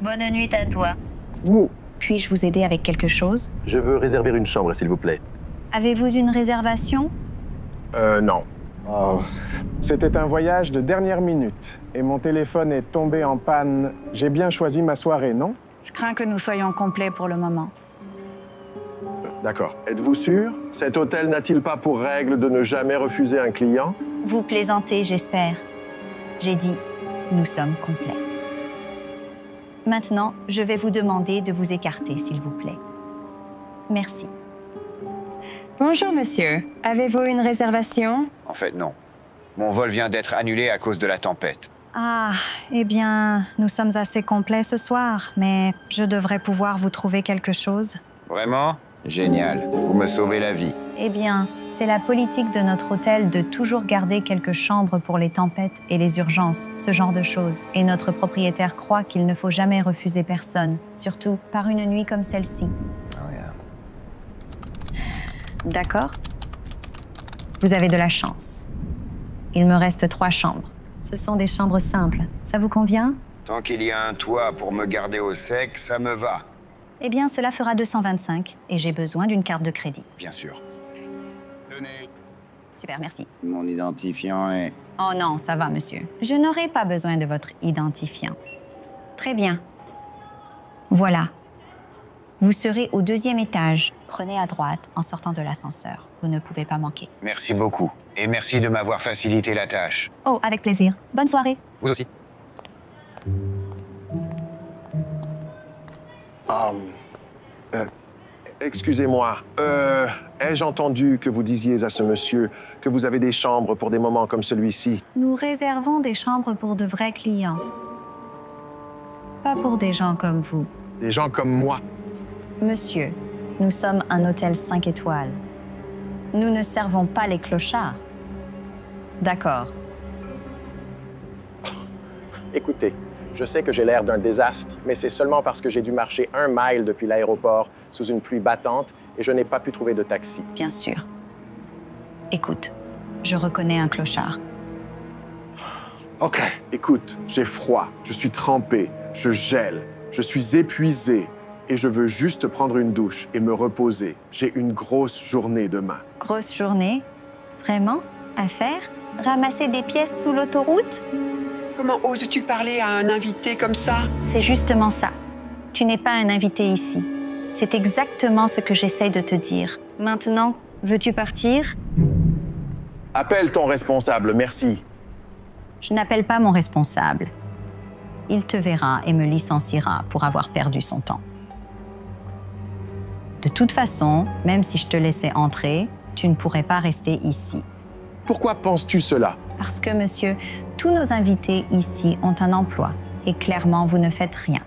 Bonne nuit à toi. Ouh. Puis-je vous aider avec quelque chose? Je veux réserver une chambre, s'il vous plaît. Avez-vous une réservation? Non. Oh, c'était un voyage de dernière minute et mon téléphone est tombé en panne. J'ai bien choisi ma soirée, non? Je crains que nous soyons complets pour le moment. D'accord. Êtes-vous sûr? Cet hôtel n'a-t-il pas pour règle de ne jamais refuser un client? Vous plaisantez, j'espère. J'ai dit, nous sommes complets. Maintenant, je vais vous demander de vous écarter, s'il vous plaît. Merci. Bonjour, monsieur. Avez-vous une réservation? En fait, non. Mon vol vient d'être annulé à cause de la tempête. Ah, eh bien, nous sommes assez complets ce soir, mais je devrais pouvoir vous trouver quelque chose. Vraiment? Génial. Vous me sauvez la vie. Eh bien, c'est la politique de notre hôtel de toujours garder quelques chambres pour les tempêtes et les urgences, ce genre de choses. Et notre propriétaire croit qu'il ne faut jamais refuser personne, surtout par une nuit comme celle-ci. Oh, yeah. D'accord? Vous avez de la chance. Il me reste 3 chambres. Ce sont des chambres simples. Ça vous convient? Tant qu'il y a un toit pour me garder au sec, ça me va. Eh bien, cela fera 225 et j'ai besoin d'une carte de crédit. Bien sûr. Tenez. Super, merci. Mon identifiant est... Oh non, ça va, monsieur. Je n'aurai pas besoin de votre identifiant. Très bien. Voilà. Vous serez au 2e étage. Prenez à droite en sortant de l'ascenseur. Vous ne pouvez pas manquer. Merci beaucoup. Et merci de m'avoir facilité la tâche. Oh, avec plaisir. Bonne soirée. Vous aussi. Excusez-moi. Ai-je entendu que vous disiez à ce monsieur que vous avez des chambres pour des moments comme celui-ci? Nous réservons des chambres pour de vrais clients. Pas pour des gens comme vous. Des gens comme moi. Monsieur, nous sommes un hôtel 5 étoiles. Nous ne servons pas les clochards. D'accord. Écoutez, je sais que j'ai l'air d'un désastre, mais c'est seulement parce que j'ai dû marcher 1 mile depuis l'aéroport sous une pluie battante et je n'ai pas pu trouver de taxi. Bien sûr. Écoute, je reconnais un clochard. OK. Écoute, j'ai froid, je suis trempé, je gèle, je suis épuisé et je veux juste prendre une douche et me reposer. J'ai une grosse journée demain. Grosse journée? Vraiment? À faire? Ramasser des pièces sous l'autoroute? Comment oses-tu parler à un invité comme ça? C'est justement ça. Tu n'es pas un invité ici. C'est exactement ce que j'essaye de te dire. Maintenant, veux-tu partir? Appelle ton responsable, merci. Je n'appelle pas mon responsable. Il te verra et me licenciera pour avoir perdu son temps. De toute façon, même si je te laissais entrer, tu ne pourrais pas rester ici. Pourquoi penses-tu cela? Parce que, monsieur, tous nos invités ici ont un emploi et clairement, vous ne faites rien.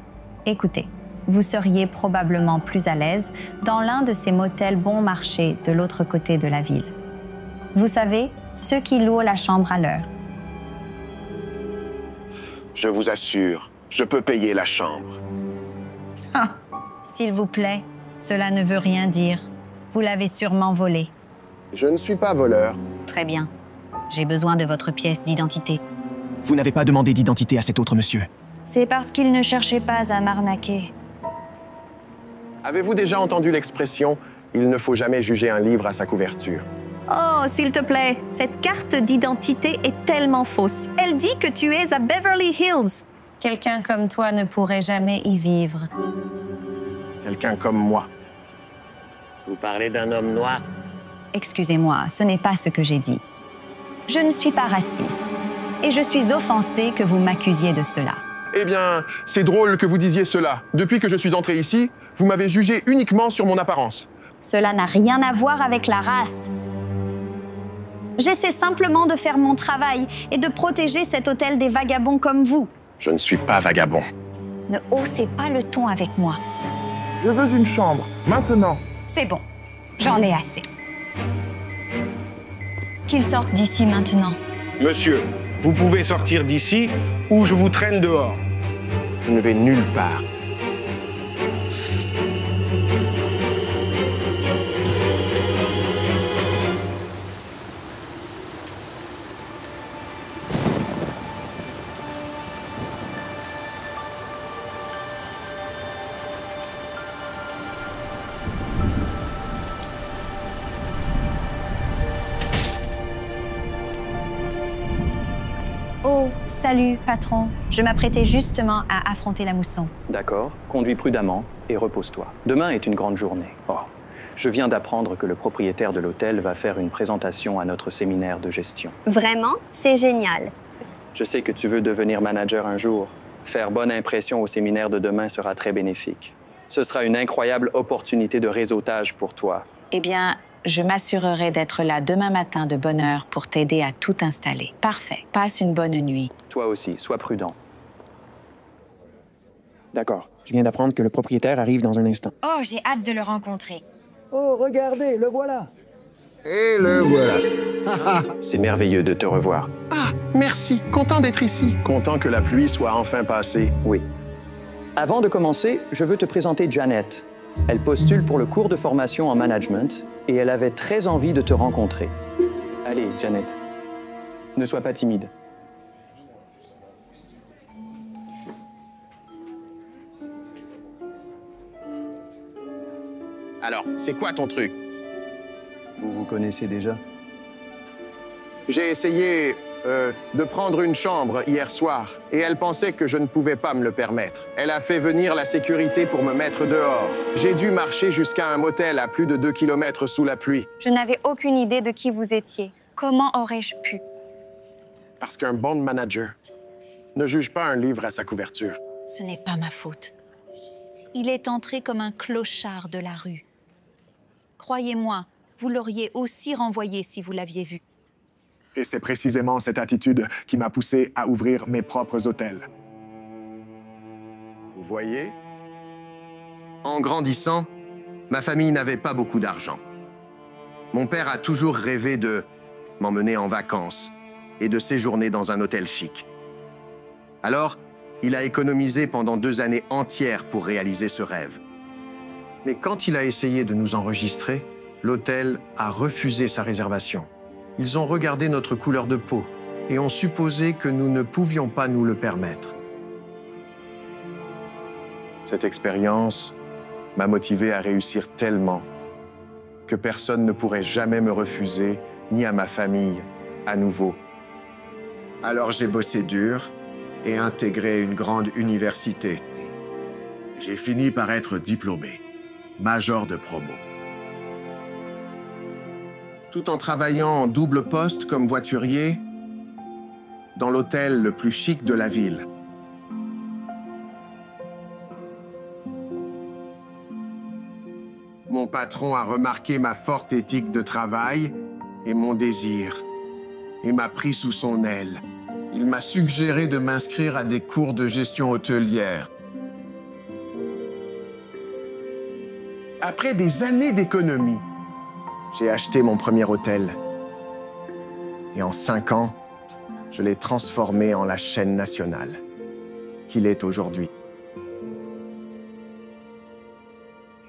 Écoutez, vous seriez probablement plus à l'aise dans l'un de ces motels bon marché de l'autre côté de la ville. Vous savez, ceux qui louent la chambre à l'heure. Je vous assure, je peux payer la chambre. Ah, s'il vous plaît, cela ne veut rien dire. Vous l'avez sûrement volé. Je ne suis pas voleur. Très bien. J'ai besoin de votre pièce d'identité. Vous n'avez pas demandé d'identité à cet autre monsieur. C'est parce qu'il ne cherchait pas à m'arnaquer. Avez-vous déjà entendu l'expression « Il ne faut jamais juger un livre à sa couverture » ? Oh, s'il te plaît, cette carte d'identité est tellement fausse. Elle dit que tu es à Beverly Hills. Quelqu'un comme toi ne pourrait jamais y vivre. Quelqu'un comme moi. Vous parlez d'un homme noir? Excusez-moi, ce n'est pas ce que j'ai dit. Je ne suis pas raciste. Et je suis offensée que vous m'accusiez de cela. Eh bien, c'est drôle que vous disiez cela. Depuis que je suis entré ici, vous m'avez jugé uniquement sur mon apparence. Cela n'a rien à voir avec la race. J'essaie simplement de faire mon travail et de protéger cet hôtel des vagabonds comme vous. Je ne suis pas vagabond. Ne haussez pas le ton avec moi. Je veux une chambre, maintenant. C'est bon, j'en ai assez. Qu'ils sortent d'ici maintenant. Monsieur, vous pouvez sortir d'ici ou je vous traîne dehors. Je ne vais nulle part. Salut, patron. Je m'apprêtais justement à affronter la mousson. D'accord, conduis prudemment et repose-toi. Demain est une grande journée. Oh, je viens d'apprendre que le propriétaire de l'hôtel va faire une présentation à notre séminaire de gestion. Vraiment? C'est génial. Je sais que tu veux devenir manager un jour. Faire bonne impression au séminaire de demain sera très bénéfique. Ce sera une incroyable opportunité de réseautage pour toi. Eh bien, je m'assurerai d'être là demain matin de bonne heure pour t'aider à tout installer. Parfait. Passe une bonne nuit. Toi aussi, sois prudent. D'accord. Je viens d'apprendre que le propriétaire arrive dans un instant. Oh, j'ai hâte de le rencontrer. Oh, regardez, le voilà. Et le voilà. C'est merveilleux de te revoir. Ah, merci. Content d'être ici. Content que la pluie soit enfin passée. Oui. Avant de commencer, je veux te présenter Janet. Elle postule pour le cours de formation en management et elle avait très envie de te rencontrer. Allez, Janet. Ne sois pas timide. Alors, c'est quoi ton truc? Vous vous connaissez déjà? J'ai essayé de prendre une chambre hier soir et elle pensait que je ne pouvais pas me le permettre. Elle a fait venir la sécurité pour me mettre dehors. J'ai dû marcher jusqu'à un motel à plus de 2 kilomètres sous la pluie. Je n'avais aucune idée de qui vous étiez. Comment aurais-je pu? Parce qu'un bon manager ne juge pas un livre à sa couverture. Ce n'est pas ma faute. Il est entré comme un clochard de la rue. Croyez-moi, vous l'auriez aussi renvoyé si vous l'aviez vu. Et c'est précisément cette attitude qui m'a poussé à ouvrir mes propres hôtels. Vous voyez? En grandissant, ma famille n'avait pas beaucoup d'argent. Mon père a toujours rêvé de m'emmener en vacances et de séjourner dans un hôtel chic. Alors, il a économisé pendant 2 années entières pour réaliser ce rêve. Mais quand il a essayé de nous enregistrer, l'hôtel a refusé sa réservation. Ils ont regardé notre couleur de peau et ont supposé que nous ne pouvions pas nous le permettre. Cette expérience m'a motivé à réussir tellement que personne ne pourrait jamais me refuser, ni à ma famille, à nouveau. Alors j'ai bossé dur et intégré une grande université. J'ai fini par être diplômé, major de promo. Tout en travaillant en double poste comme voiturier dans l'hôtel le plus chic de la ville. Mon patron a remarqué ma forte éthique de travail et mon désir, et m'a pris sous son aile. Il m'a suggéré de m'inscrire à des cours de gestion hôtelière. Après des années d'économie, j'ai acheté mon premier hôtel. Et en 5 ans, je l'ai transformé en la chaîne nationale qu'il est aujourd'hui.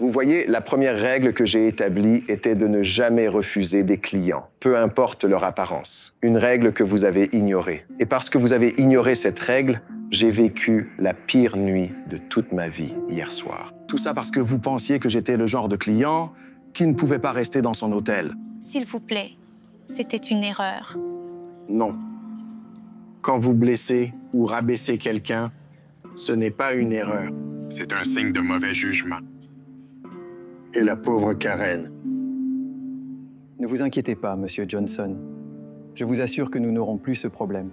Vous voyez, la première règle que j'ai établie était de ne jamais refuser des clients, peu importe leur apparence. Une règle que vous avez ignorée. Et parce que vous avez ignoré cette règle, j'ai vécu la pire nuit de toute ma vie hier soir. Tout ça parce que vous pensiez que j'étais le genre de client qui ne pouvait pas rester dans son hôtel. S'il vous plaît, c'était une erreur. Non. Quand vous blessez ou rabaissez quelqu'un, ce n'est pas une erreur. C'est un signe de mauvais jugement. Et la pauvre Karen. Ne vous inquiétez pas, Monsieur Johnson. Je vous assure que nous n'aurons plus ce problème.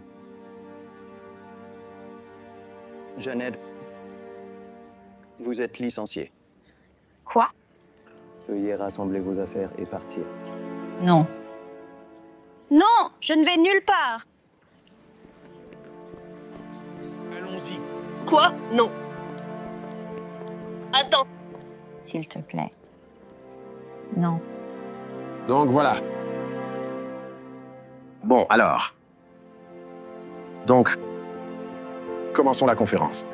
Janet, vous êtes licenciée. Quoi? Veuillez rassembler vos affaires et partir. Non. Non, je ne vais nulle part. Allons-y. Quoi? Non. Attends. S'il te plaît. Non. Donc voilà. Bon, alors. Donc, commençons la conférence.